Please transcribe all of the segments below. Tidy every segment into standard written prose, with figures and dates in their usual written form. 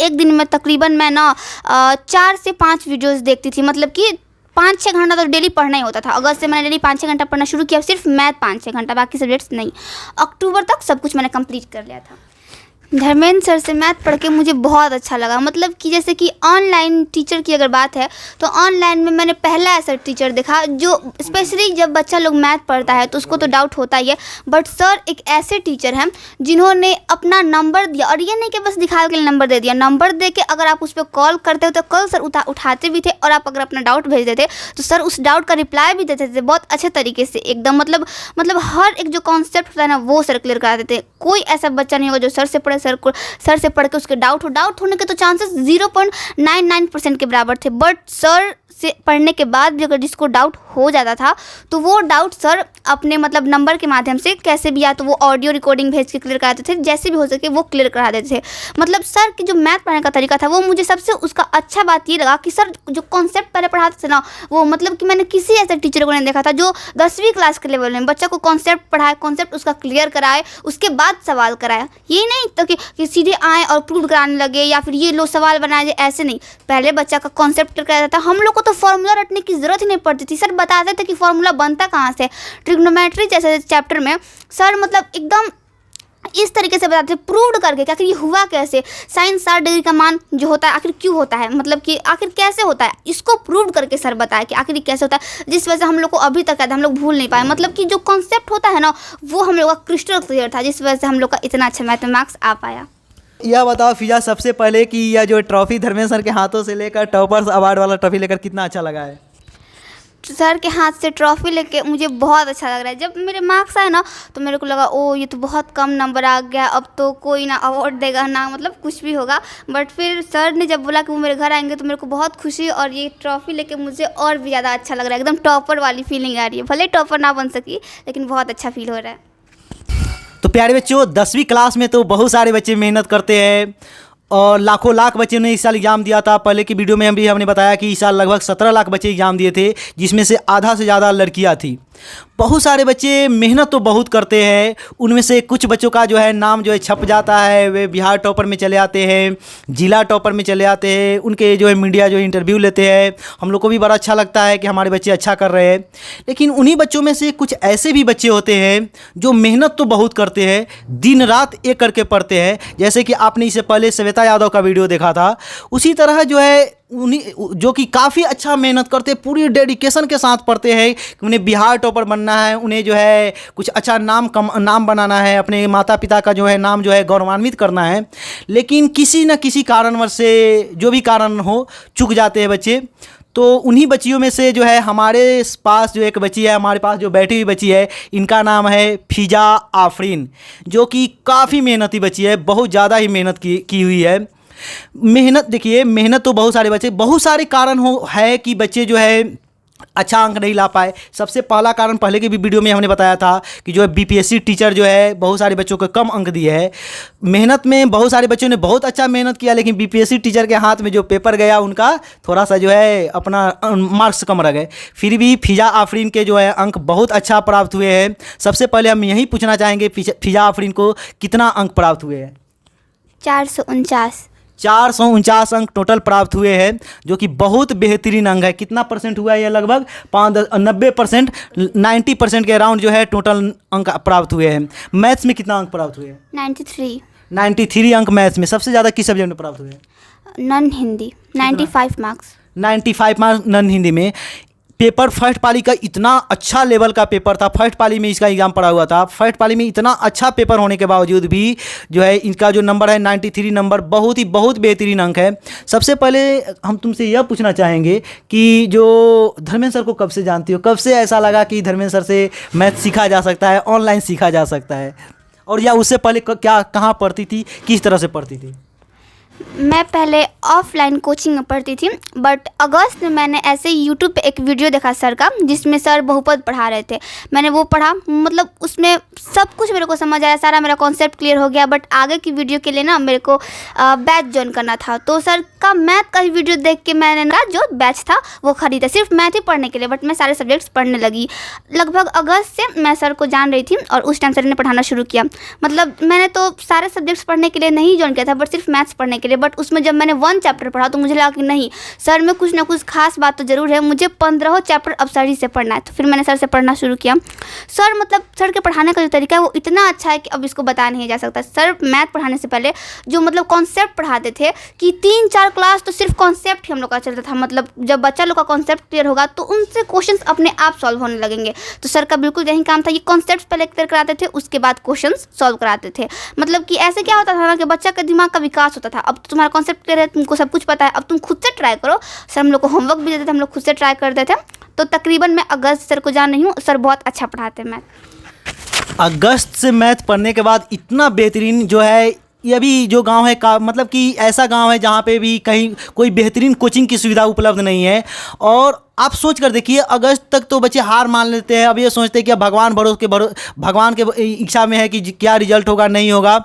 एक दिन में तकरीबन मैं ना 4 से 5 वीडियोज़ देखती थी, मतलब कि 5-6 घंटा तो डेली पढ़ना ही होता था। अगस्त से मैंने डेली 5-6 घंटा पढ़ना शुरू किया, सिर्फ मैथ 5-6 घंटा, बाकी सब्जेक्ट्स नहीं। अक्टूबर तक सब कुछ मैंने कंप्लीट कर लिया था। धर्मेंद्र सर से मैथ पढ़ के मुझे बहुत अच्छा लगा। मतलब कि जैसे कि ऑनलाइन टीचर की अगर बात है तो ऑनलाइन में मैंने पहला ऐसा टीचर देखा जो स्पेशली जब बच्चा लोग मैथ पढ़ता है तो उसको तो डाउट होता ही है, बट सर एक ऐसे टीचर हैं जिन्होंने अपना नंबर दिया, और ये नहीं कि बस दिखाने के लिए नंबर दे दिया, नंबर दे के अगर आप उस पर कॉल करते हो तो कॉल सर उठाते भी थे, और आप अगर अपना डाउट भेज देते तो सर उस डाउट का रिप्लाई भी देते थे बहुत अच्छे तरीके से एकदम। मतलब हर एक जो कॉन्सेप्ट होता है ना वो सर क्लियर करा देते। कोई ऐसा बच्चा नहीं होगा जो सर से पढ़े सर से पढ़ के उसके डाउट होने के तो चांसेस 0.99% के बराबर थे, बट सर से पढ़ने के बाद भी अगर जिसको डाउट हो जाता था तो वो डाउट सर अपने मतलब नंबर के माध्यम से कैसे भी, या तो वो ऑडियो रिकॉर्डिंग भेज के क्लियर कराते थे, जैसे भी हो सके वो क्लियर करा देते थे। मतलब सर की जो मैथ पढ़ने का तरीका था वो मुझे सबसे उसका अच्छा बात ये लगा कि सर जो कॉन्सेप्ट पहले पढ़ाते थे ना वो मतलब कि मैंने किसी ऐसे टीचर को नहीं देखा था जो 10वीं क्लास के लेवल में बच्चा को कॉन्सेप्ट पढ़ाए, कॉन्सेप्ट उसका क्लियर कराए, उसके बाद सवाल कराए। ये नहीं तो कि सीधे आए और प्रूव कराने लगे या फिर ये लो सवाल बनाए, ऐसे नहीं। पहले बच्चा का कॉन्सेप्ट क्लियर कराया था। हम लोग को तो फॉर्मूला रटने की ज़रूरत ही नहीं पड़ती थी, सर बताते थे कि फॉर्मूला बनता कहाँ से। ट्रिग्नोमेट्री जैसे चैप्टर में सर मतलब एकदम इस तरीके से बताते थे प्रूव्ड करके कि आखिर ये हुआ कैसे, साइन 60 डिग्री का मान जो होता है आखिर क्यों होता है, मतलब कि आखिर कैसे होता है, इसको प्रूव करके सर बताया कि आखिर कैसे होता है, जिस वजह से हम लोग को अभी तक हम लोग भूल नहीं पाए। मतलब कि जो कॉन्सेप्ट होता है ना वो हम लोग का क्रिस्टल क्लियर था, जिस वजह से हम लोग का इतना अच्छा मैथ में मार्क्स आ पाया। यह बताओ फिजा, सबसे पहले कि यह जो ट्रॉफी धर्मेंद्र सर के हाथों से लेकर टॉपर्स अवार्ड वाला ट्रॉफी लेकर कितना अच्छा लगा है? सर के हाथ से ट्रॉफी लेके मुझे बहुत अच्छा लग रहा है। जब मेरे मार्क्स आए ना तो मेरे को लगा ओ ये तो बहुत कम नंबर आ गया, अब तो कोई ना अवार्ड देगा ना मतलब कुछ भी होगा, बट फिर सर ने जब बोला कि वो मेरे घर आएंगे तो मेरे को बहुत खुशी, और ये ट्रॉफी लेके मुझे और भी ज़्यादा अच्छा लग रहा है। एकदम टॉपर वाली फीलिंग आ रही है, भले टॉपर ना बन सकी लेकिन बहुत अच्छा फील हो रहा है। तो प्यारे बच्चों, 10वीं क्लास में तो बहुत सारे बच्चे मेहनत करते हैं और लाखों लाख बच्चों ने इस साल एग्ज़ाम दिया था। पहले की वीडियो में हमने बताया कि इस साल लगभग 17 लाख बच्चे एग्ज़ाम दिए थे, जिसमें से आधा से ज़्यादा लड़कियां थी। बहुत सारे बच्चे मेहनत तो बहुत करते हैं, उनमें से कुछ बच्चों का जो है नाम जो है छप जाता है, वे बिहार टॉपर में चले आते हैं, जिला टॉपर में चले आते हैं, उनके जो है मीडिया जो इंटरव्यू लेते हैं। हम लोग को भी बड़ा अच्छा लगता है कि हमारे बच्चे अच्छा कर रहे हैं, लेकिन उन्हीं बच्चों में से कुछ ऐसे भी बच्चे होते हैं जो मेहनत तो बहुत करते हैं, दिन रात एक करके पढ़ते हैं। जैसे कि आपने इससे पहले श्वेता यादव का वीडियो देखा था, उसी तरह जो है उन्हीं जो कि काफ़ी अच्छा मेहनत करते, पूरी डेडिकेशन के साथ पढ़ते हैं कि उन्हें बिहार टॉपर बनना है, उन्हें जो है कुछ अच्छा नाम बनाना है, अपने माता पिता का जो है नाम जो है गौरवान्वित करना है, लेकिन किसी न किसी कारणवश से जो भी कारण हो चूक जाते हैं बच्चे। तो उन्हीं बच्चियों में से जो है हमारे पास जो एक बच्ची है, हमारे पास जो बैठी हुई बच्ची है, इनका नाम है फिजा आफरीन, जो कि काफ़ी मेहनती बच्ची है, बहुत ज़्यादा ही मेहनत की हुई है। मेहनत देखिए, मेहनत तो बहुत सारे कारण है कि बच्चे जो है अच्छा अंक नहीं ला पाए। सबसे पहला कारण पहले की भी वीडियो में हमने बताया था कि जो है बीपीएससी टीचर जो है बहुत सारे बच्चों को कम अंक दिए है। मेहनत में बहुत सारे बच्चों ने बहुत अच्छा मेहनत किया, लेकिन बीपीएससी टीचर के हाथ में जो पेपर गया उनका थोड़ा सा जो है अपना मार्क्स कम रह गए। फिर भी फिजा आफरीन के जो है अंक बहुत अच्छा प्राप्त हुए हैं। सबसे पहले हम यही पूछना चाहेंगे फिजा आफरीन को कितना अंक प्राप्त हुए हैं? 449 अंक टोटल प्राप्त हुए हैं, जो कि बहुत बेहतरीन अंक है। कितना परसेंट हुआ है? ये लगभग 90%, 90% के अराउंड जो है टोटल अंक प्राप्त हुए हैं। मैथ्स में कितना अंक प्राप्त हुए हैं? 93 अंक मैथ्स में। सबसे ज़्यादा किस सब्जेक्ट में प्राप्त हुए हैं? Non Hindi, 95 marks. 95 marks non Hindi में। पेपर फर्स्ट पाली का इतना अच्छा लेवल का पेपर था, फर्स्ट पाली में इसका एग्ज़ाम पड़ा हुआ था। फर्स्ट पाली में इतना अच्छा पेपर होने के बावजूद भी जो है इनका जो नंबर है 93 नंबर, बहुत बेहतरीन अंक है। सबसे पहले हम तुमसे यह पूछना चाहेंगे कि जो धर्मेंद्र सर को कब से जानती हो, कब से ऐसा लगा कि धर्मेंद्र सर से मैथ सीखा जा सकता है, ऑनलाइन सीखा जा सकता है, और या उससे पहले कहाँ पढ़ती थी, किस तरह से पढ़ती थी? मैं पहले ऑफलाइन कोचिंग में पढ़ती थी, बट अगस्त में मैंने ऐसे यूट्यूब पे एक वीडियो देखा सर का, जिसमें सर बहुपद पढ़ा रहे थे। मैंने वो पढ़ा, मतलब उसमें सब कुछ मेरे को समझ आया, सारा मेरा कॉन्सेप्ट क्लियर हो गया। बट आगे की वीडियो के लिए ना मेरे को बैच ज्वाइन करना था, तो सर का मैथ का ही वीडियो देख के मैंने ना जो बैच था वो ख़रीदा, सिर्फ मैथ ही पढ़ने के लिए। बट मैं सारे सब्जेक्ट्स पढ़ने लगी। लगभग अगस्त से मैं सर को जान रही थी और उस टाइम सर ने पढ़ाना शुरू किया। मतलब मैंने तो सारे सब्जेक्ट्स पढ़ने के लिए नहीं ज्वाइन किया था, बट सिर्फ मैथ्स पढ़ने के लिए, बट उसमें जब मैंने 1 चैप्टर पढ़ा तो मुझे लगा कि नहीं सर में कुछ ना कुछ खास बात तो ज़रूर है, मुझे 15 चैप्टर अब सर ही से पढ़ना है। तो फिर मैंने सर से पढ़ना शुरू किया। सर मतलब सर के पढ़ाने का जो तरीका है वो इतना अच्छा है कि अब इसको बताया नहीं जा सकता। सर मैथ पढ़ाने से पहले जो मतलब कॉन्सेप्ट पढ़ाते थे कि 3-4 क्लास तो सिर्फ कॉन्सेप्ट ही हम लोग का चलता था। मतलब जब बच्चा लोग का कॉन्सेप्ट क्लियर होगा तो उनसे क्वेश्चंस अपने आप सॉल्व होने लगेंगे। तो सर का बिल्कुल यही काम था कि कॉन्सेप्ट पहले क्लियर कराते थे, उसके बाद क्वेश्चंस सॉल्व कराते थे। मतलब कि ऐसे क्या होता था ना कि बच्चा का दिमाग का विकास होता था। अब तो तुम्हारा कॉन्सेप्ट क्लियर है, तुमको सब कुछ पता है, अब तुम खुद से ट्राई करो। सर हम लोग को होमवर्क भी देते थे, हम लोग खुद से ट्राई करते थे। तो तकरीबन मैं अगस्त सर को जान रही हूँ, सर बहुत अच्छा पढ़ाते हैं मैथ। अगस्त से मैथ पढ़ने के बाद इतना बेहतरीन जो है, ये भी जो गांव है का मतलब कि ऐसा गांव है जहाँ पे भी कहीं कोई बेहतरीन कोचिंग की सुविधा उपलब्ध नहीं है। और आप सोच कर देखिए, अगस्त तक तो बच्चे हार मान लेते हैं। अब ये सोचते हैं कि अब भगवान के इच्छा में है कि क्या रिजल्ट होगा नहीं होगा।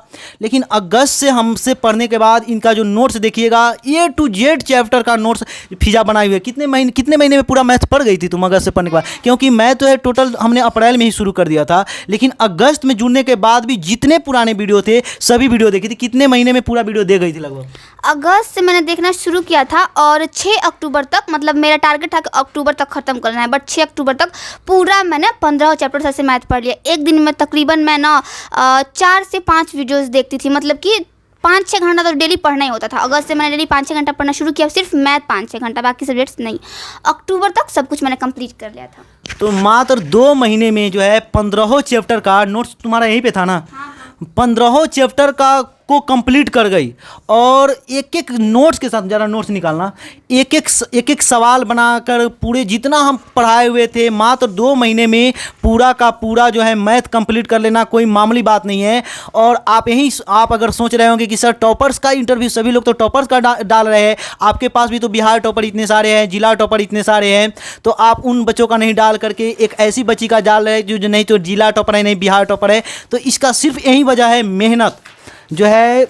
लेकिन अगस्त से हमसे पढ़ने के बाद इनका जो नोट्स देखिएगा, A to Z चैप्टर का नोट्स फिजा बनाई हुई है। कितने महीने में पूरा मैथ पढ़ गई थी तुम अगस्त से पढ़ने के बाद? क्योंकि मैथ तो है टोटल हमने अप्रैल में ही शुरू कर दिया था, लेकिन अगस्त में जुड़ने के बाद भी जितने पुराने वीडियो थे सभी वीडियो देखी थी। कितने महीने में पूरा वीडियो दे गई थी लगभग? अगस्त से मैंने देखना शुरू किया था और 6 अक्टूबर तक, मतलब मेरा टारगेट था कि अक्टूबर तक ख़त्म करना है, बट 6 अक्टूबर तक पूरा मैंने 15 चैप्टर से मैथ पढ़ लिया। एक दिन में तकरीबन मैं ना 4 से 5 वीडियोस देखती थी। मतलब कि 5-6 घंटा तो डेली पढ़ना ही होता था। अगस्त से मैंने डेली 5-6 घंटा पढ़ना शुरू किया, सिर्फ मैथ 5-6 घंटा, बाकी सब्जेक्ट्स नहीं। अक्टूबर तक सब कुछ मैंने कंप्लीट कर लिया था। तो मात्र 2 महीने में जो है 15 चैप्टर का नोट्स तुम्हारा यहीं पे था ना? 15 चैप्टर का को कंप्लीट कर गई। और एक एक नोट्स के साथ, ज़रा नोट्स निकालना, एक एक सवाल बनाकर पूरे जितना हम पढ़ाए हुए थे मात्र 2 महीने में पूरा का पूरा जो है मैथ कंप्लीट कर लेना कोई मामूली बात नहीं है। और आप अगर सोच रहे होंगे कि सर टॉपर्स का इंटरव्यू, सभी लोग तो टॉपर्स का डाल रहे हैं, आपके पास भी तो बिहार टॉपर इतने सारे हैं, जिला टॉपर इतने सारे हैं, तो आप उन बच्चों का नहीं डाल करके एक ऐसी बच्ची का डाल रहे हैं जो नहीं तो जिला टॉपर है नहीं बिहार टॉपर है। तो इसका सिर्फ यही वजह है, मेहनत जो है।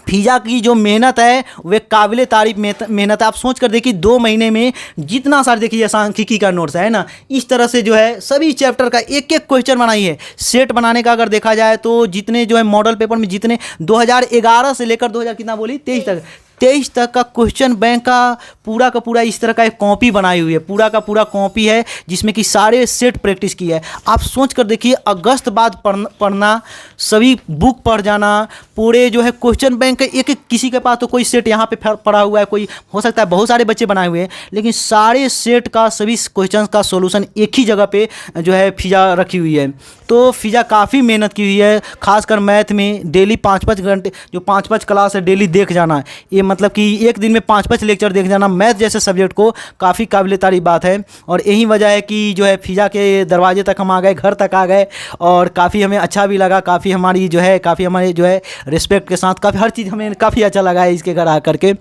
फिजा की जो मेहनत है वे काबिले तारीफ मेहनत है। आप सोच कर देखिए 2 महीने में जितना सारे, देखिए सांख्यिकी का नोट्स है ना, इस तरह से जो है सभी चैप्टर का एक एक क्वेश्चन बनाई है। सेट बनाने का अगर देखा जाए तो जितने जो है मॉडल पेपर में जितने 2011 से लेकर 23 तक का क्वेश्चन बैंक का पूरा इस तरह का एक कॉपी बनाई हुई है। पूरा का पूरा कॉपी है जिसमें कि सारे सेट प्रैक्टिस की है। आप सोच कर देखिए, अगस्त बाद पढ़ना, सभी बुक पढ़ जाना, पूरे जो है क्वेश्चन बैंक के एक किसी के पास तो कोई सेट यहाँ पे पड़ा हुआ है, कोई हो सकता है बहुत सारे बच्चे बनाए हुए हैं, लेकिन सारे सेट का सभी क्वेश्चन का सोल्यूशन एक ही जगह पे जो है फिजा रखी हुई है। तो फिजा काफ़ी मेहनत की हुई है, खासकर मैथ में डेली 5-5 घंटे जो 5-5 क्लास है डेली देख जाना। ये मतलब कि एक दिन में 5-5 लेक्चर देख जाना मैथ जैसे सब्जेक्ट को काफ़ी काबिल तारीफ बात है। और यही वजह है कि जो है फिजा के दरवाजे तक हम आ गए, घर तक आ गए, और काफ़ी हमें अच्छा भी लगा, काफ़ी हमारी जो है रिस्पेक्ट के साथ काफ़ी हर चीज़ हमें काफ़ी अच्छा लगा है इसके घर आ करके।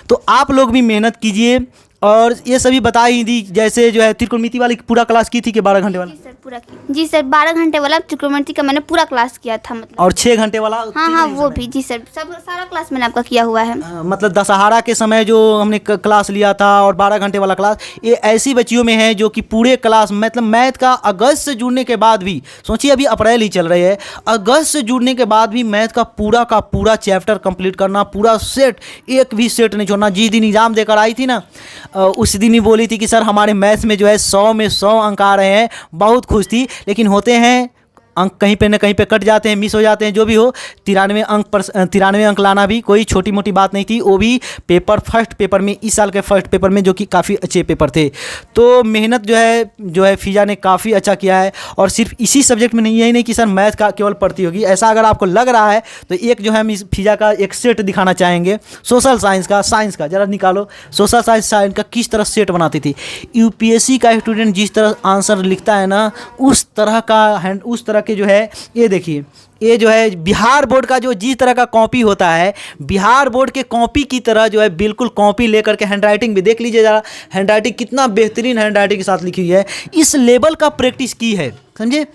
तो आप लोग भी मेहनत कीजिए। और ये सभी बता ही दी, जैसे जो है त्रिकोणमिति वाली पूरा क्लास की थी कि 12 घंटे वाला? जी सर पूरा किया। जी सर 12 घंटे वाला त्रिकोणमिति का मैंने पूरा क्लास किया था। मतलब और 6 घंटे वाला? हाँ वो भी। जी सर सब सारा क्लास मैंने आपका किया हुआ है। मतलब दशहरा के समय जो हमने क्लास लिया था और 12 घंटे वाला क्लास, ये ऐसी बच्चियों में है जो कि पूरे क्लास मतलब मैथ का अगस्त से जुड़ने के बाद भी, सोचिए अभी अप्रैल ही चल रही है, अगस्त से जुड़ने के बाद भी मैथ का पूरा चैप्टर कंप्लीट करना, पूरा सेट, एक भी सेट नहीं छोड़ना। जिस दिन एग्ज़ाम देकर आई थी ना, उस दिन ही बोली थी कि सर हमारे मैथ्स में जो है 100 में 100 अंक आ रहे हैं। बहुत खुश थी, लेकिन होते हैं अंक कहीं पे न कहीं पे कट जाते हैं, मिस हो जाते हैं, जो भी हो। 93 अंक लाना भी कोई छोटी मोटी बात नहीं थी, वो भी फर्स्ट पेपर में, इस साल के फर्स्ट पेपर में, जो कि काफ़ी अच्छे पेपर थे। तो मेहनत जो है फिजा ने काफ़ी अच्छा किया है। और सिर्फ इसी सब्जेक्ट में नहीं, यही नहीं कि सर मैथ का केवल पढ़ती होगी, ऐसा अगर आपको लग रहा है तो एक जो है हम इस फिजा का एक सेट दिखाना चाहेंगे सोशल साइंस का। ज़रा निकालो सोशल साइंस का किस तरह सेट बनाती थी। यूपीएससी का स्टूडेंट जिस तरह आंसर लिखता है ना, उस तरह के जो है, ये देखिए, ये जो है बिहार बोर्ड का जो जिस तरह का कॉपी होता है, बिहार बोर्ड के कॉपी की तरह जो है बिल्कुल कॉपी लेकर के, हैंडराइटिंग भी देख लीजिए ज़रा, हैंडराइटिंग कितना बेहतरीन हैंडराइटिंग के साथ लिखी हुई है। इस लेवल का प्रैक्टिस की है, समझे।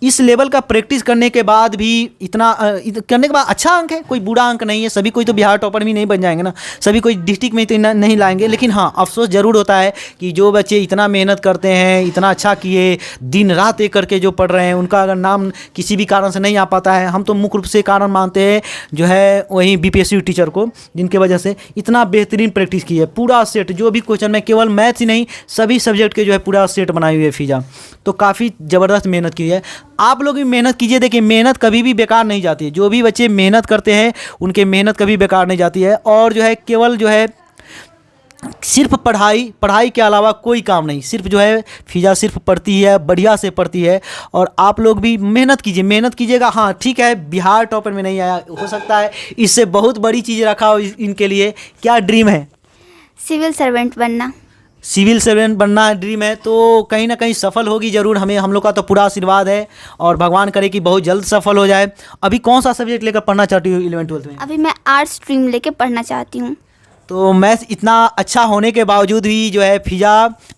इस लेवल का प्रैक्टिस करने के बाद भी इतना करने के बाद अच्छा अंक है, कोई बुरा अंक नहीं है। सभी कोई तो बिहार टॉपर भी नहीं बन जाएंगे ना, सभी कोई डिस्ट्रिक्ट में तो नहीं लाएंगे। लेकिन हाँ, अफसोस ज़रूर होता है कि जो बच्चे इतना मेहनत करते हैं, इतना अच्छा किए, दिन रात एक करके जो पढ़ रहे हैं, उनका अगर नाम किसी भी कारण से नहीं आ पाता है, हम तो मुख्य रूप से कारण मानते हैं जो है वही BPSC टीचर को, जिनके वजह से इतना बेहतरीन प्रैक्टिस की है। पूरा सेट, जो भी क्वेश्चन में केवल मैथ्स ही नहीं, सभी सब्जेक्ट के जो है पूरा सेट बनाई हुई है फिजा। तो काफ़ी ज़बरदस्त मेहनत की है। आप लोग भी मेहनत कीजिए। देखिए, मेहनत कभी भी बेकार नहीं जाती है। जो भी बच्चे मेहनत करते हैं उनके मेहनत कभी बेकार नहीं जाती है। और जो है केवल जो है सिर्फ पढ़ाई के अलावा कोई काम नहीं, सिर्फ जो है फिजा सिर्फ पढ़ती है, बढ़िया से पढ़ती है। और आप लोग भी मेहनत कीजिएगा। हाँ ठीक है, बिहार टॉपर में नहीं आया, हो सकता है इससे बहुत बड़ी चीज़ रखा हो इनके लिए। क्या ड्रीम है? सिविल सर्वेंट बनना। सिविल सर्वेंट बनना ड्रीम है, तो कहीं ना कहीं सफल होगी ज़रूर। हम लोग का तो पूरा आशीर्वाद है और भगवान करे कि बहुत जल्द सफल हो जाए। अभी कौन सा सब्जेक्ट लेकर पढ़ना चाहती हूँ 11th-12th में? अभी मैं आर्ट्स स्ट्रीम लेके पढ़ना चाहती हूँ। तो मैथ्स इतना अच्छा होने के बावजूद भी जो है फिजा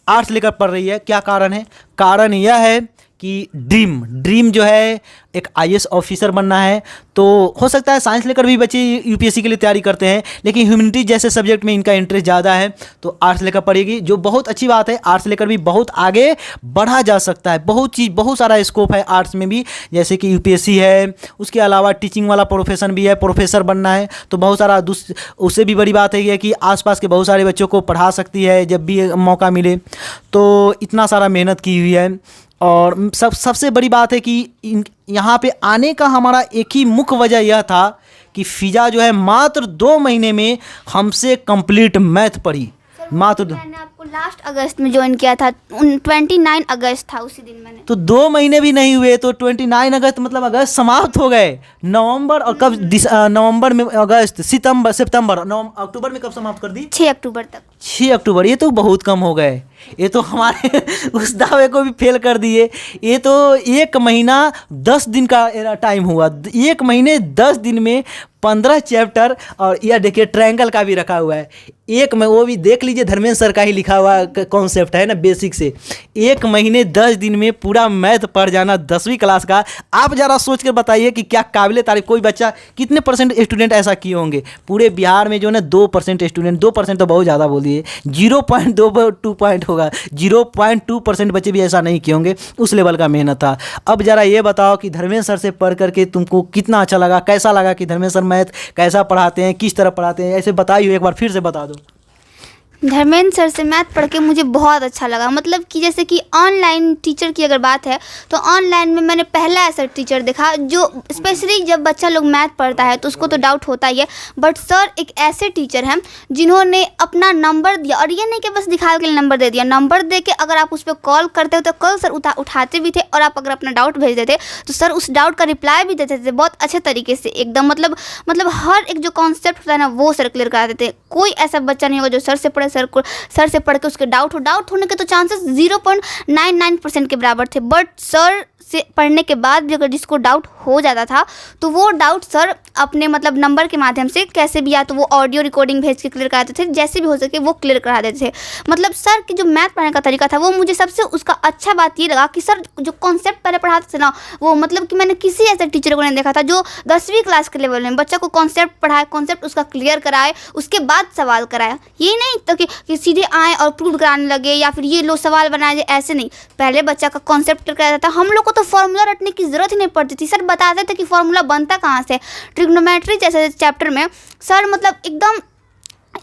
आर्ट्स लेकर पढ़ रही है। क्या कारण है? कारण यह है कि ड्रीम जो है एक IAS ऑफिसर बनना है। तो हो सकता है साइंस लेकर भी बच्चे UPSC के लिए तैयारी करते हैं, लेकिन ह्यूमैनिटीज जैसे सब्जेक्ट में इनका इंटरेस्ट ज़्यादा है, तो आर्ट्स लेकर पढ़ेगी, जो बहुत अच्छी बात है। आर्ट्स लेकर भी बहुत आगे बढ़ा जा सकता है। बहुत सारा स्कोप है आर्ट्स में भी, जैसे कि UPSC है, उसके अलावा टीचिंग वाला प्रोफेशन भी है, प्रोफेसर बनना है। तो बहुत सारा उससे भी बड़ी बात है ये कि आसपास के बहुत सारे बच्चों को पढ़ा सकती है जब भी मौका मिले। तो इतना सारा मेहनत की हुई है। और सबसे बड़ी बात है कि यहाँ पे आने का हमारा एक ही मुख्य वजह यह था कि फिजा जो है मात्र 2 महीने में हमसे कंप्लीट मैथ पढ़ी। मैंने आपको लास्ट अगस्त में ज्वाइन किया था, 29 अगस्त था उसी दिन मैंने। तो 2 महीने भी नहीं हुए तो 29 अगस्त मतलब अगस्त समाप्त हो गए। नवंबर और कब नवंबर में, अगस्त, सितंबर, अक्टूबर में कब समाप्त कर दी? 6 अक्टूबर तक। 6 अक्टूबर, ये तो बहुत कम हो गए। ये तो हमारे उस दावे को भी फेल कर दिए। ये तो 1 महीना 10 दिन का टाइम हुआ। 1 महीने 10 दिन में 15 चैप्टर, और यह देखिए ट्रायंगल का भी रखा हुआ है। एक में वो भी देख लीजिए, धर्मेंद्र सर का ही लिखा हुआ कॉन्सेप्ट है ना, बेसिक से। 1 महीने 10 दिन में पूरा मैथ पढ़ जाना 10वीं क्लास का। आप ज़रा सोच कर बताइए कि क्या काबिले तारीफ। कोई बच्चा, कितने % स्टूडेंट ऐसा किए होंगे पूरे बिहार में? जो ना 2% स्टूडेंट, 2% तो बहुत ज़्यादा बोल दिए, 0.2 पॉइंट होगा, 0.2% बच्चे भी ऐसा नहीं किए होंगे। उस लेवल का मेहनत था। अब ज़रा ये बताओ कि धर्मेंद्र सर से पढ़ करके तुमको कितना अच्छा लगा, कैसा लगा कि धर्मेंद्र सर मैथ कैसा पढ़ाते हैं, किस तरह पढ़ाते हैं? ऐसे बताइए, एक बार फिर से बता दो। धर्मेंद्र सर से मैथ पढ़ के मुझे बहुत अच्छा लगा। मतलब कि जैसे कि ऑनलाइन टीचर की अगर बात है तो ऑनलाइन में मैंने पहला ऐसा टीचर देखा जो स्पेशली जब बच्चा लोग मैथ पढ़ता है तो उसको तो डाउट होता ही है, बट सर एक ऐसे टीचर हैं जिन्होंने अपना नंबर दिया। और ये नहीं कि बस दिखाने के लिए नंबर दे दिया, नंबर दे के अगर आप उस पर कॉल करते हो तो कल सर उठाते भी थे, और आप अगर अपना डाउट भेज देते तो सर उस डाउट का रिप्लाई भी देते थे बहुत अच्छे तरीके से एकदम। मतलब हर एक जो कॉन्सेप्ट होता है ना वो सर क्लियर करा देते। कोई ऐसा बच्चा नहीं होगा जो सर से पढ़े, सर से पढ़ के उसके डाउट होने के तो चांसेस 0.99% के बराबर थे। बट सर से पढ़ने के बाद भी अगर जिसको डाउट हो जाता था तो वो डाउट सर अपने मतलब नंबर के माध्यम से कैसे भी, या तो वो ऑडियो रिकॉर्डिंग भेज के क्लियर कराते थे, जैसे भी हो सके वो क्लियर करा देते थे। मतलब सर की जो मैथ पढ़ने का तरीका था वो मुझे सबसे उसका अच्छा बात ये लगा कि सर जो कॉन्सेप्ट पहले पढ़ाते थे ना, वो मतलब कि मैंने किसी ऐसे टीचर को नहीं देखा था जो 10वीं क्लास के लेवल में बच्चा को कॉन्सेप्ट पढ़ाए, कॉन्सेप्ट उसका क्लियर कराए, उसके बाद सवाल कराया। ये नहीं तो कि सीधे आए और प्रूव कराने लगे या फिर ये लो सवाल बनाए जाए, ऐसे नहीं। पहले बच्चा का कॉन्सेप्ट क्लियर कराया था। हम लोग को तो फॉर्मूला रटने की जरूरत ही नहीं पड़ती थी। सर बताते थे कि फॉर्मूला बनता कहाँ से। ट्रिग्नोमेट्री जैसे चैप्टर में सर मतलब एकदम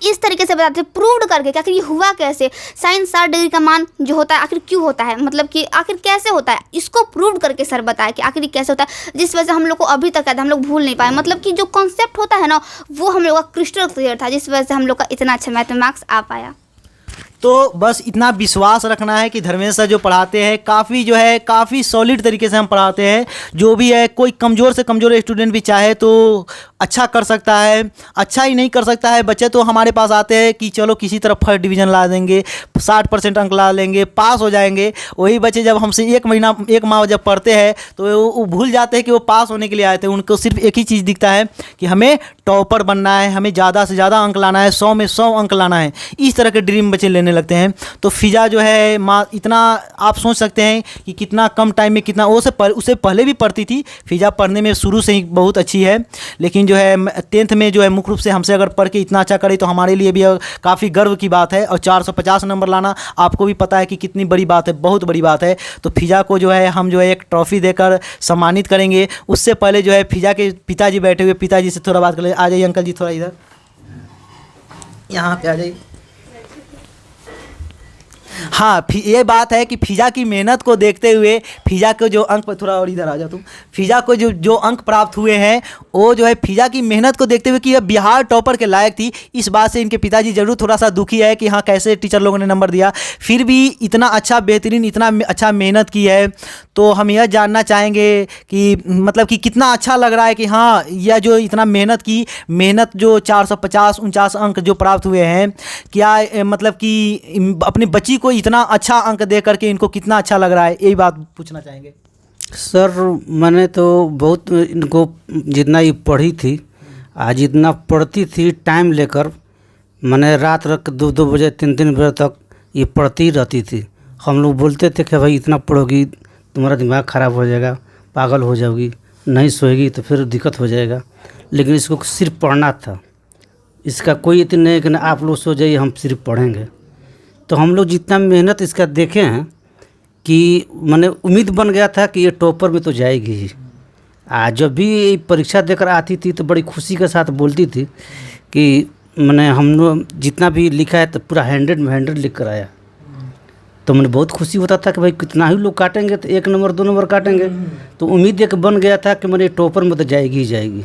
इस तरीके से बताते थे प्रूव्ड करके कि आखिर ये हुआ कैसे, साइन 60 डिग्री का मान जो होता है आखिर क्यों होता है, मतलब कि आखिर कैसे होता है, इसको प्रूव्ड करके सर बताया कि आखिर ये कैसे होता है, जिस वजह से हम लोग को अभी तक याद है, हम लोग भूल नहीं पाए। मतलब कि जो कॉन्सेप्ट होता है ना वो हम लोग का क्रिस्टल क्लियर था, जिस वजह से हम लोग का इतना अच्छा मैथ में मार्क्स आ पाया। तो बस इतना विश्वास रखना है कि धर्मेंद्र सर जो पढ़ाते हैं काफ़ी सॉलिड तरीके से हम पढ़ाते हैं। जो भी है, कोई कमज़ोर से कमज़ोर स्टूडेंट भी चाहे तो अच्छा कर सकता है, अच्छा ही नहीं कर सकता है। बच्चे तो हमारे पास आते हैं कि चलो किसी तरह फर्स्ट डिवीज़न ला देंगे, 60% अंक ला लेंगे, पास हो जाएंगे। वही बच्चे जब हमसे एक माह जब पढ़ते हैं तो वो भूल जाते हैं कि वो पास होने के लिए आए थे। उनको सिर्फ एक ही चीज़ दिखता है कि हमें टॉपर बनना है, हमें ज़्यादा से ज़्यादा अंक लाना है, 100 में 100 अंक लाना है। इस तरह के ड्रीम बच्चे लेने देने लगते हैं। तो फिजा जो है इतना आप सोच सकते हैं कि कितना कम टाइम में कितना उससे पहले भी पढ़ती थी। फिजा पढ़ने में शुरू से ही बहुत अच्छी है, लेकिन जो है 10th में जो है मुख्य रूप से हमसे अगर पढ़ के इतना अच्छा करे तो हमारे लिए भी काफ़ी गर्व की बात है। और 450 नंबर लाना आपको भी पता है कि कितनी बड़ी बात है, बहुत बड़ी बात है। तो फिजा को जो है हम जो है एक ट्रॉफ़ी देकर सम्मानित करेंगे। उससे पहले जो है फिजा के पिताजी बैठे हुए, पिताजी से थोड़ा बात कर ले। आ जाइए अंकल जी, थोड़ा इधर यहाँ पे आ जाइए। हाँ, ये बात है कि फिजा की मेहनत को देखते हुए फिजा को जो अंक, थोड़ा और इधर आ जाओ तुम, फिजा को जो अंक प्राप्त हुए हैं वो जो है फिजा की मेहनत को देखते हुए कि यह बिहार टॉपर के लायक थी। इस बात से इनके पिताजी ज़रूर थोड़ा सा दुखी है कि हाँ कैसे टीचर लोगों ने नंबर दिया, फिर भी इतना अच्छा बेहतरीन इतना अच्छा मेहनत की है। तो हम यह जानना चाहेंगे कि मतलब कि कितना अच्छा लग रहा है कि हाँ यह जो इतना मेहनत की, मेहनत जो 450-49 अंक जो प्राप्त हुए हैं, क्या मतलब कि अपनी बच्ची को इतना अच्छा अंक दे करके इनको कितना अच्छा लग रहा है, यही बात पूछना चाहेंगे। सर मैंने तो बहुत इनको जितना ये पढ़ी थी, आज जितना पढ़ती थी टाइम लेकर, मैंने रात रख 2-2 बजे 3-3 बजे तक ये पढ़ती रहती थी। हम लोग बोलते थे कि भाई इतना पढ़ोगी तुम्हारा दिमाग ख़राब हो जाएगा, पागल हो जाओगी, नहीं सोएगी तो फिर दिक्कत हो जाएगा। लेकिन इसको सिर्फ पढ़ना था, इसका कोई इतनी नहीं कि आप लोग सो जाइए हम सिर्फ पढ़ेंगे। तो हम लोग जितना मेहनत इसका देखे हैं कि मैंने उम्मीद बन गया था कि ये टॉपर में तो जाएगी ही। आज जब भी ये परीक्षा देकर आती थी तो बड़ी खुशी के साथ बोलती थी कि मैंने हम लोग जितना भी लिखा है तो पूरा 100 में 100 लिख कर आया। तो मैंने बहुत खुशी होता था कि भाई कितना ही लोग काटेंगे तो 1 नंबर 2 नंबर काटेंगे। तो उम्मीद एक बन गया था कि मैंने टॉपर में तो जाएगी ही जाएगी।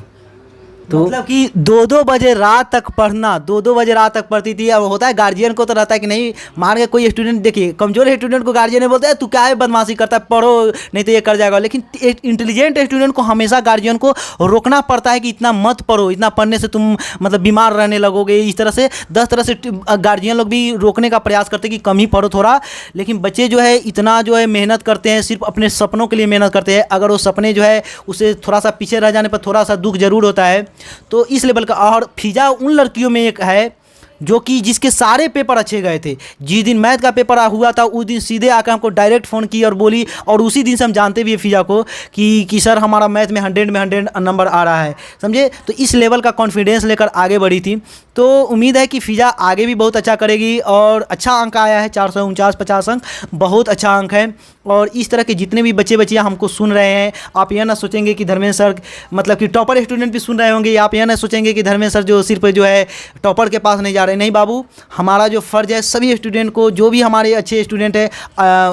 तो मतलब कि 2-2 बजे रात तक पढ़ना, 2-2 बजे रात तक पढ़ती थी। अब होता है गार्जियन को तो रहता है कि नहीं, मान के कोई स्टूडेंट, देखिए कमजोर स्टूडेंट को गार्जियन बोलता है तू क्या है बदमाशी करता है, पढ़ो नहीं तो ये कर जाएगा। लेकिन इंटेलिजेंट स्टूडेंट को हमेशा गार्जियन को रोकना पड़ता है कि इतना मत पढ़ो, इतना पढ़ने से तुम मतलब बीमार रहने लगोगे। इस तरह से 10 तरह से गार्जियन लोग भी रोकने का प्रयास करते हैं कि कम ही पढ़ो थोड़ा। लेकिन बच्चे जो है इतना जो है मेहनत करते हैं, सिर्फ अपने सपनों के लिए मेहनत करते हैं। अगर वो सपने जो है उसे थोड़ा सा पीछे रह जाने पर थोड़ा सा दुख जरूर होता है। तो इस लेवल का, और फिजा उन लड़कियों में एक है जो कि जिसके सारे पेपर अच्छे गए थे। जिस दिन मैथ का पेपर हुआ था उस दिन सीधे आकर हमको डायरेक्ट फ़ोन की और बोली, और उसी दिन से हम जानते भी हैं फिजा को कि सर हमारा मैथ में 100 में 100 नंबर आ रहा है, समझे। तो इस लेवल का कॉन्फिडेंस लेकर आगे बढ़ी थी। तो उम्मीद है कि फिजा आगे भी बहुत अच्छा करेगी। और अच्छा अंक आया है 449-50 अंक, बहुत अच्छा अंक है। और इस तरह के जितने भी बच्चियाँ हमको सुन रहे हैं, आप यह ना सोचेंगे कि धर्मेंद्र सर मतलब कि टॉपर स्टूडेंट भी सुन रहे होंगे, आप यह ना सोचेंगे कि धर्मेंद्र सर जो सिर्फ जो है टॉपर के पास नहीं जा रहे। नहीं बाबू, हमारा जो फ़र्ज़ है सभी स्टूडेंट को, जो भी हमारे अच्छे स्टूडेंट है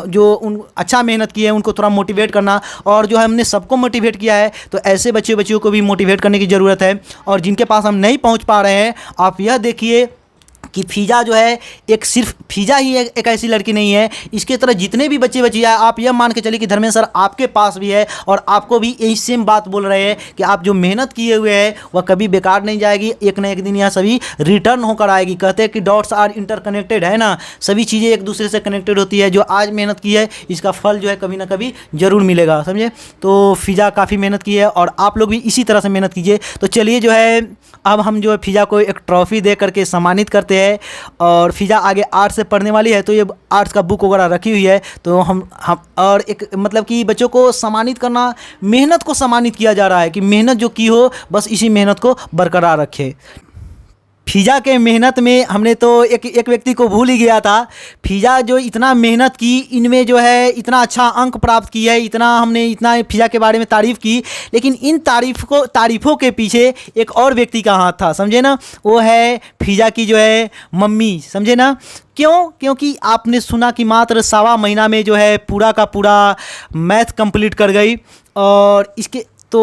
जो उन अच्छा मेहनत किए हैं उनको थोड़ा मोटिवेट करना। और जो हमने सबको मोटिवेट किया है तो ऐसे बच्चियों को भी मोटिवेट करने की ज़रूरत है। और जिनके पास हम नहीं पहुंच पा रहे हैं, आप यह देखिए कि फिजा जो है एक सिर्फ फिजा ही एक ऐसी लड़की नहीं है, इसके तरह जितने भी बच्चियाँ, आप यह मान के चलिए कि धर्मेंद्र सर आपके पास भी है और आपको भी यही सेम बात बोल रहे हैं कि आप जो मेहनत किए हुए हैं वह कभी बेकार नहीं जाएगी, एक ना एक दिन यह सभी रिटर्न होकर आएगी। कहते हैं कि डॉट्स आर इंटरकनेक्टेड, है ना, सभी चीज़ें एक दूसरे से कनेक्टेड होती है। जो आज मेहनत की है इसका फल जो है कभी ना कभी ज़रूर मिलेगा, समझे। तो फिजा काफ़ी मेहनत की है और आप लोग भी इसी तरह से मेहनत कीजिए। तो चलिए जो है अब हम जो है फिजा को एक ट्रॉफ़ी दे करके सम्मानित करते हैं। और फिजा आगे आर्ट्स से पढ़ने वाली है तो ये आर्ट्स का बुक वगैरह रखी हुई है। तो हम और एक मतलब कि बच्चों को सम्मानित करना, मेहनत को सम्मानित किया जा रहा है कि मेहनत जो की हो बस इसी मेहनत को बरकरार रखे। फिजा के मेहनत में हमने तो एक व्यक्ति को भूल ही गया था। फिजा जो इतना मेहनत की, इनमें जो है इतना अच्छा अंक प्राप्त किया है, इतना हमने इतना फिजा के बारे में तारीफ़ की, लेकिन इन तारीफ़ों के पीछे एक और व्यक्ति का हाथ था, समझे ना। वो है फिजा की जो है मम्मी, समझे ना। क्यों? क्योंकि आपने सुना कि मात्र 1.25 महीना में जो है पूरा का पूरा मैथ कंप्लीट कर गई। और इसके तो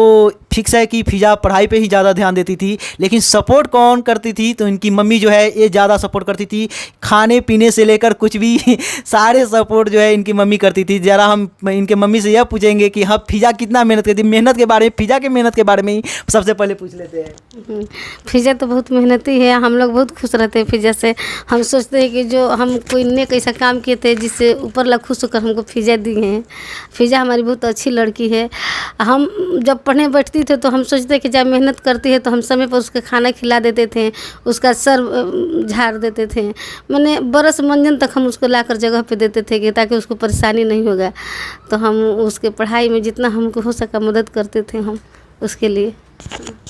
फिक्स है कि फिजा पढ़ाई पे ही ज़्यादा ध्यान देती थी, लेकिन सपोर्ट कौन करती थी? तो इनकी मम्मी जो है ये ज़्यादा सपोर्ट करती थी। खाने पीने से लेकर कुछ भी सारे सपोर्ट जो है इनकी मम्मी करती थी। ज़रा हम इनके मम्मी से यह पूछेंगे कि हाँ फिजा कितना मेहनत करती है, मेहनत के बारे में, फिजा के मेहनत के बारे में ही सबसे पहले पूछ लेते हैं। फिजा तो बहुत मेहनती है, हम लोग बहुत खुश रहते हैं फिजा से। हम सोचते हैं कि जो हम कोई नेक ऐसा काम किए थे जिससे ऊपर वाला खुश होकर हमको फिजा दी हैं। फिजा हमारी बहुत अच्छी लड़की है। हम जब पढ़ने बैठती थे तो हम सोचते कि जब मेहनत करती है तो हम समय पर उसका खाना खिला देते थे, उसका सर झाड़ देते थे, मैंने बरस मंजन तक हम उसको लाकर जगह पे देते थे कि ताकि उसको परेशानी नहीं होगा। तो हम उसके पढ़ाई में जितना हमको हो सका मदद करते थे हम उसके लिए।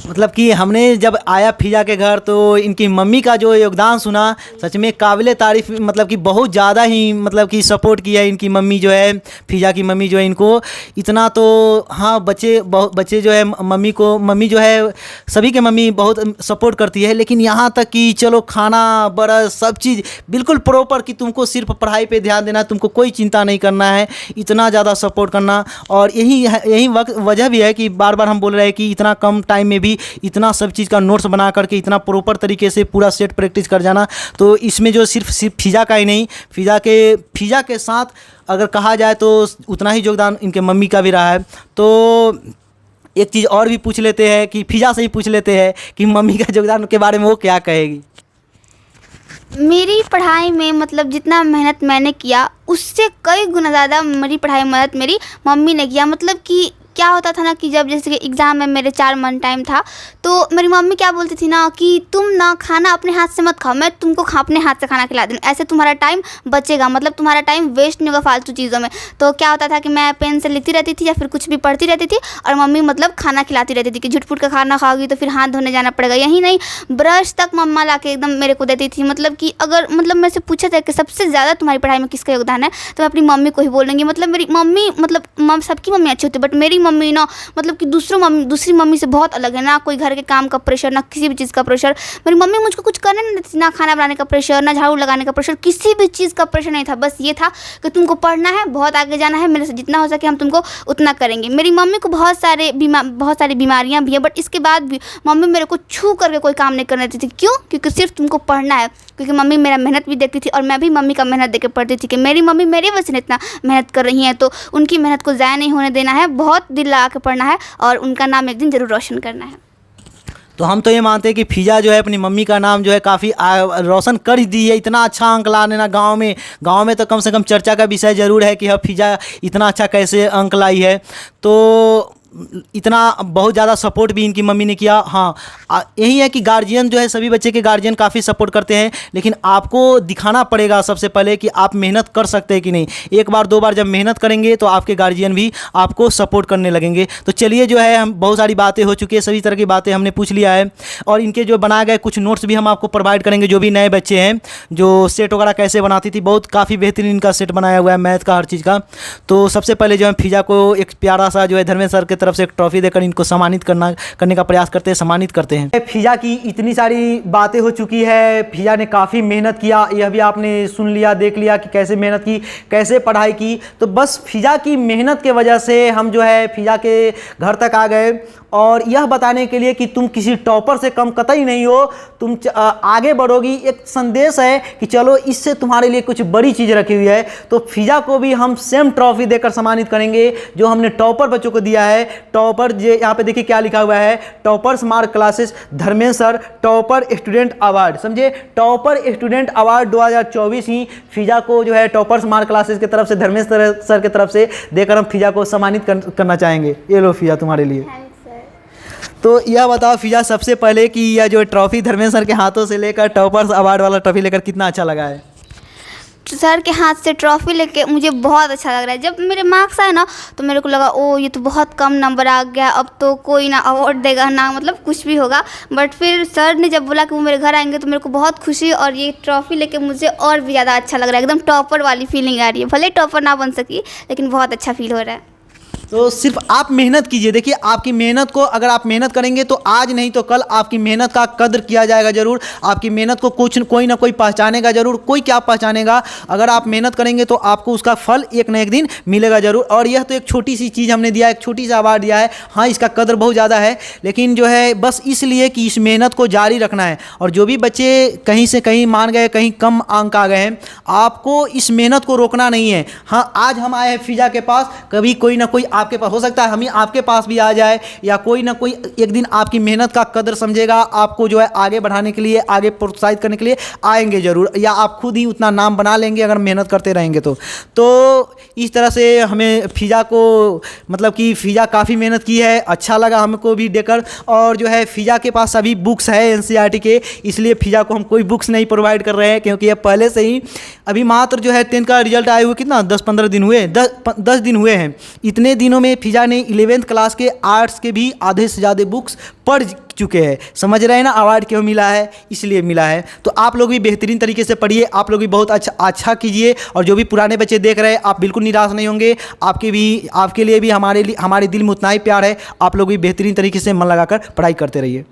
मतलब कि हमने जब आया फिजा के घर तो इनकी मम्मी का जो योगदान सुना, सच में काबिले तारीफ़, मतलब कि बहुत ज़्यादा ही मतलब कि सपोर्ट किया है इनकी मम्मी जो है, फिजा की मम्मी जो है इनको इतना। तो हाँ, बच्चे जो है मम्मी जो है सभी के मम्मी बहुत सपोर्ट करती है, लेकिन यहाँ तक कि चलो खाना बरस सब चीज़ बिल्कुल प्रॉपर कि तुमको सिर्फ पढ़ाई पे ध्यान देना है, तुमको कोई चिंता नहीं करना है, इतना ज़्यादा सपोर्ट करना। और यही वजह भी है कि बार बार हम बोल रहे हैं कि इतना कम टाइम में भी इतना सब चीज़ का नोट्स बना करके इतना प्रॉपर तरीके से पूरा सेट प्रैक्टिस कर जाना। तो इसमें जो सिर्फ फिजा का ही नहीं, फिजा के साथ अगर कहा जाए तो उतना ही योगदान इनके मम्मी का भी रहा है। तो एक चीज़ और भी पूछ लेते हैं कि फिजा से ही पूछ लेते हैं कि मम्मी का योगदान के बारे में वो क्या कहेगी। मेरी पढ़ाई में मतलब जितना मेहनत मैंने किया उससे कई गुना ज़्यादा मेरी पढ़ाई में मदद मेरी मम्मी ने किया। मतलब कि क्या होता था ना कि जब जैसे कि एग्ज़ाम में मेरे 4 मंथ टाइम था तो मेरी मम्मी क्या बोलती थी ना कि तुम ना खाना अपने हाथ से मत खाओ, मैं तुमको अपने हाथ से खाना खिला दूँ, ऐसे तुम्हारा टाइम बचेगा, मतलब तुम्हारा टाइम वेस्ट नहीं होगा फालतू चीज़ों में। तो क्या होता था कि मैं पेन से लिखती रहती थी या फिर कुछ भी पढ़ती रहती थी और मम्मी मतलब खाना खिलाती रहती थी कि झुटपुट का खाना खाओगी तो फिर हाथ धोने जाना पड़ेगा। यही नहीं, ब्रश तक मम्मा ला के एकदम मेरे को देती थी। मतलब कि अगर मतलब मेरे से पूछा जाए कि सबसे ज़्यादा तुम्हारी पढ़ाई में किसका योगदान है तो मैं अपनी मम्मी को ही बोलूँगी। मतलब मेरी मम्मी मतलब सबकी मम्मी अच्छी होती है, बट मेरी मम्मी ना मतलब कि दूसरी मम्मी से बहुत अलग है। ना कोई घर के काम का प्रेशर, ना किसी भी चीज़ का प्रेशर। मेरी मम्मी मुझको कुछ करने नहीं देती, ना खाना बनाने का प्रेशर, ना झाड़ू लगाने का प्रेशर, किसी भी चीज़ का प्रेशर नहीं था। बस ये था कि तुमको पढ़ना है, बहुत आगे जाना है, मेरे से जितना हो सके हम तुमको उतना करेंगे। मेरी मम्मी को बहुत सारी बीमारियाँ भी हैं, बट इसके बाद भी मम्मी मेरे को छू करके कोई काम नहीं करने देती थी। क्यों? क्योंकि सिर्फ तुमको पढ़ना है। क्योंकि मम्मी मेरा मेहनत भी देखती थी और मैं भी मम्मी का मेहनत देख के पढ़ती थी कि मेरी मम्मी मेरी वजह से इतना मेहनत कर रही हैं, तो उनकी मेहनत को ज़ाया नहीं होने देना है, बहुत दिल लगा के पढ़ना है और उनका नाम एक दिन ज़रूर रोशन करना है। तो हम तो ये मानते हैं कि फिजा जो है अपनी मम्मी का नाम जो है काफ़ी रोशन कर ही दी है। इतना अच्छा अंक ला लेना गांव में तो कम से कम चर्चा का विषय ज़रूर है कि हाँ फिजा इतना अच्छा कैसे अंक लाई है। तो इतना बहुत ज़्यादा सपोर्ट भी इनकी मम्मी ने किया। हाँ, यही है कि गार्जियन जो है, सभी बच्चे के गार्जियन काफ़ी सपोर्ट करते हैं, लेकिन आपको दिखाना पड़ेगा सबसे पहले कि आप मेहनत कर सकते हैं कि नहीं। एक बार 2 बार जब मेहनत करेंगे तो आपके गार्जियन भी आपको सपोर्ट करने लगेंगे। तो चलिए जो है, हम बहुत सारी बातें हो चुकी है, सभी तरह की बातें हमने पूछ लिया है और इनके जो बनाए गए कुछ नोट्स भी हम आपको प्रोवाइड करेंगे। जो भी नए बच्चे हैं जो सेट वगैरह कैसे बनाती थी, बहुत काफ़ी बेहतरीन इनका सेट बनाया हुआ है मैथ का, हर चीज़ का। तो सबसे पहले जो है फिजा को एक प्यारा सा जो है धर्मेंद्र सर की तरफ से एक ट्रॉफी देकर इनको सम्मानित करने का प्रयास करते हैं, सम्मानित करते हैं। फिजा की इतनी सारी बातें हो चुकी है, फिजा ने काफ़ी मेहनत किया, यह भी आपने सुन लिया, देख लिया कि कैसे मेहनत की, कैसे पढ़ाई की। तो बस फिजा की मेहनत के वजह से हम जो है फिजा के घर तक आ गए और यह बताने के लिए कि तुम किसी टॉपर से कम कतई नहीं हो, तुम आगे बढ़ोगी। एक संदेश है कि चलो इससे तुम्हारे लिए कुछ बड़ी चीज़ रखी हुई है। तो फिजा को भी हम सेम ट्रॉफी देकर सम्मानित करेंगे जो हमने टॉपर बच्चों को दिया है। टॉपर यहाँ पे देखिए क्या लिखा हुआ है, topper smart classes Dharmendra sir topper student award. समझे, टॉपर स्टूडेंट अवार्ड 2024 ही फिजा को जो है टॉपर स्मार्ट क्लासेस की तरफ से धर्मेंद्र सर की तरफ से देकर हम फिजा को सम्मानित करना चाहेंगे। ये लो फिजा तुम्हारे लिए। तो यह बताओ फिजा, सबसे पहले कि यह जो ट्रॉफी धर्मेंद्र सर के हाथों से लेकर टॉपर्स अवार्ड वाला ट्रॉफी लेकर कितना अच्छा लगा है? सर के हाथ से ट्रॉफी लेके मुझे बहुत अच्छा लग रहा है। जब मेरे मार्क्स आए ना तो मेरे को लगा ओ ये तो बहुत कम नंबर आ गया, अब तो कोई ना अवार्ड देगा ना मतलब कुछ भी होगा। बट फिर सर ने जब बोला कि वो मेरे घर आएंगे तो मेरे को बहुत खुशी और ये ट्रॉफी लेके मुझे और भी ज़्यादा अच्छा लग रहा है। एकदम टॉपर वाली फीलिंग आ रही है। भले टॉपर ना बन सकी लेकिन बहुत अच्छा फील हो रहा है। तो सिर्फ आप मेहनत कीजिए। देखिए, आपकी मेहनत को अगर आप मेहनत करेंगे तो आज नहीं तो कल आपकी मेहनत का कद्र किया जाएगा ज़रूर। आपकी मेहनत को कोई ना कोई पहचानेगा ज़रूर। कोई क्या पहचानेगा, अगर आप मेहनत करेंगे तो आपको उसका फल एक ना एक दिन मिलेगा ज़रूर। और यह तो एक छोटी सी चीज़ हमने दिया है, एक छोटी सा अवार्ड दिया है। हाँ, इसका कद्र बहुत ज़्यादा है, लेकिन जो है बस इसलिए कि इस मेहनत को जारी रखना है। और जो भी बच्चे कहीं से कहीं मान गए, कहीं कम अंक आ गए हैं, आपको इस मेहनत को रोकना नहीं है। हाँ, आज हम आए हैं फिजा के पास, कभी कोई ना कोई आपके पास हो सकता है, हम ही आपके पास भी आ जाए, या कोई ना कोई एक दिन आपकी मेहनत का कदर समझेगा, आपको जो है आगे बढ़ाने के लिए, आगे प्रोत्साहित करने के लिए आएंगे ज़रूर, या आप खुद ही उतना नाम बना लेंगे अगर मेहनत करते रहेंगे तो इस तरह से हमें फ़िज़ा को मतलब कि फ़िज़ा काफ़ी मेहनत की है, अच्छा लगा हमको भी देखकर। और जो है फ़िज़ा के पास सभी बुक्स है एनसीईआरटी के, इसलिए फ़िज़ा को हम कोई बुक्स नहीं प्रोवाइड कर रहे हैं, क्योंकि ये पहले से ही अभी मात्र जो है 10th का रिजल्ट आए हुए कितना 10-15 दिन हुए, 10 दिन हुए हैं। इतने दिनों में फ़िज़ा ने 11th क्लास के आर्ट्स के भी आधे से ज़्यादा बुक्स पढ़ चुके हैं। समझ रहे हैं ना, अवार्ड क्यों मिला है, इसलिए मिला है। तो आप लोग भी बेहतरीन तरीके से पढ़िए, आप लोग भी बहुत अच्छा कीजिए, और जो भी पुराने बच्चे देख रहे हैं आप बिल्कुल निराश नहीं होंगे, आपके लिए भी हमारे दिल में उतना ही प्यार है। आप लोग भी बेहतरीन तरीके से मन लगाकर पढ़ाई करते रहिए।